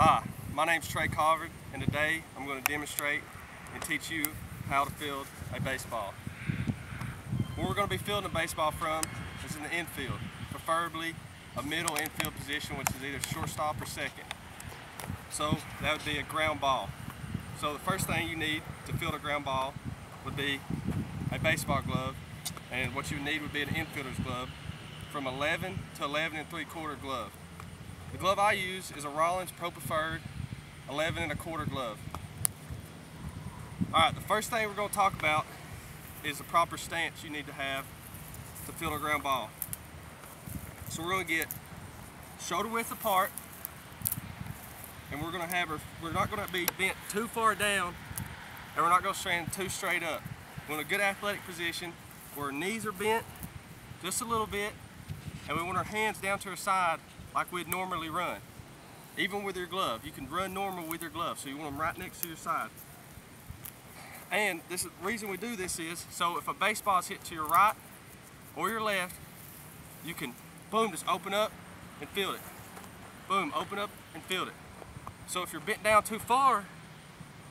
Hi, my name's Trey Carver, and today I'm going to demonstrate and teach you how to field a baseball. Where we're going to be fielding a baseball from is in the infield, preferably a middle infield position, which is either shortstop or second. So that would be a ground ball. So the first thing you need to field a ground ball would be a baseball glove, and what you would need would be an infielder's glove from 11 to 11 3/4 glove. The glove I use is a Rollins Pro Preferred 11 1/4 glove. Alright, the first thing we're going to talk about is the proper stance you need to have to field a ground ball. So we're going to get shoulder width apart, and we're not going to be bent too far down, and we're not going to stand too straight up. We're in a good athletic position where our knees are bent just a little bit, and we want our hands down to our side like we'd normally run. Even with your glove, you can run normal with your glove, so you want them right next to your side. And the reason we do this is so if a baseball is hit to your right or your left, you can boom, just open up and field it. Boom, open up and field it. So if you're bent down too far,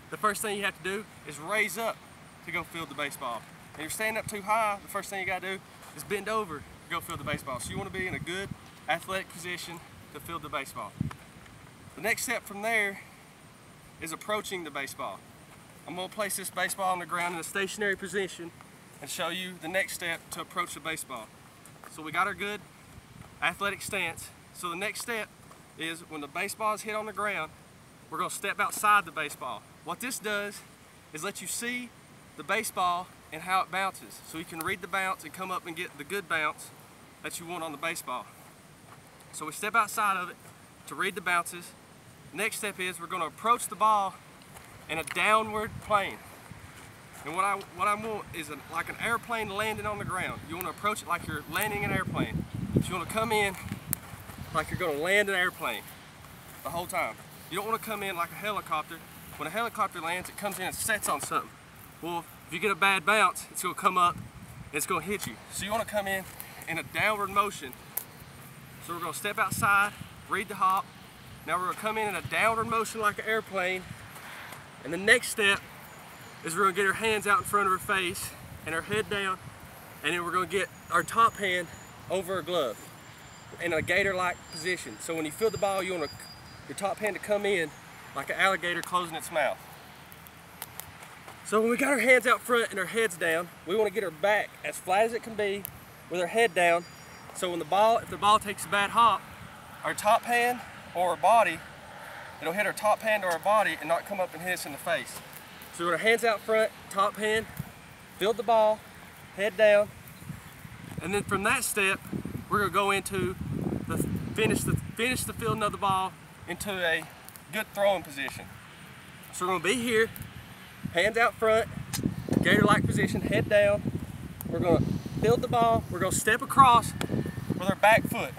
the first thing you have to do is raise up to go field the baseball. And you're standing up too high, the first thing you got to do is bend over to go field the baseball. So you want to be in a good athletic position to field the baseball. The next step from there is approaching the baseball. I'm going to place this baseball on the ground in a stationary position and show you the next step to approach the baseball. So we got our good athletic stance. So the next step is when the baseball is hit on the ground, we're going to step outside the baseball. What this does is let you see the baseball and how it bounces. So you can read the bounce and come up and get the good bounce that you want on the baseball. So we step outside of it to read the bounces. Next step is we're going to approach the ball in a downward plane. And what I want is like an airplane landing on the ground. You want to approach it like you're landing an airplane. So you want to come in like you're going to land an airplane the whole time. You don't want to come in like a helicopter. When a helicopter lands, it comes in and sets on something. Well, if you get a bad bounce, it's going to come up and it's going to hit you. So you want to come in a downward motion. So we're going to step outside, read the hop. Now we're going to come in a downward motion like an airplane. And the next step is we're going to get our hands out in front of our face and our head down. And then we're going to get our top hand over our glove in a gator-like position. So when you field the ball, you want your top hand to come in like an alligator closing its mouth. So when we got our hands out front and our heads down, we want to get our back as flat as it can be with our head down. So when if the ball takes a bad hop, our top hand or our body, it'll hit our top hand or our body and not come up and hit us in the face. So with our hands out front, top hand, field the ball, head down, and then from that step, we're going to go into finish the fielding of the ball into a good throwing position. So we're going to be here, hands out front, gator-like position, head down. We're going to field the ball. We're going to step across with our back foot,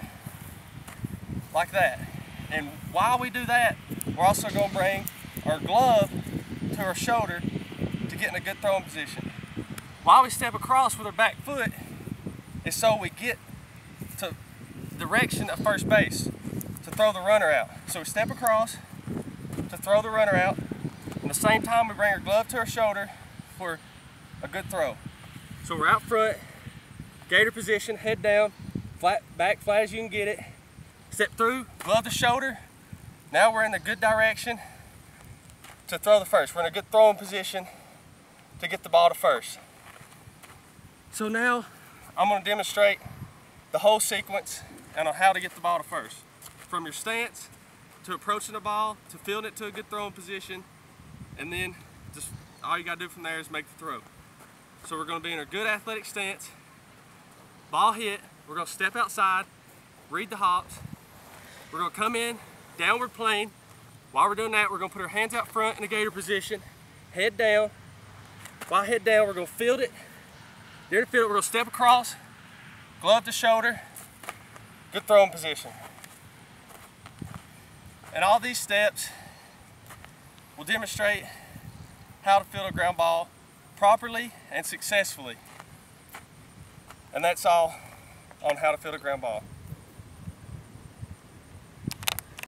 like that. And while we do that, we're also going to bring our glove to our shoulder to get in a good throwing position. While we step across with our back foot is so we get to the direction of first base to throw the runner out. So we step across to throw the runner out. At the same time, we bring our glove to our shoulder for a good throw. So we're out front, gator position, head down, back flat as you can get it. Step through, glove to shoulder. Now we're in the good direction to throw the first. We're in a good throwing position to get the ball to first. So now I'm going to demonstrate the whole sequence and on how to get the ball to first. From your stance to approaching the ball to fielding it to a good throwing position, and then just all you got to do from there is make the throw. So we're going to be in a good athletic stance, ball hit, we're going to step outside, read the hops, we're going to come in, downward plane. While we're doing that, we're going to put our hands out front in a gator position, head down. While head down, we're going to field it. There to field it, we're going to step across, glove to shoulder, good throwing position. And all these steps will demonstrate how to field a ground ball properly and successfully. And that's all on how to field a ground ball.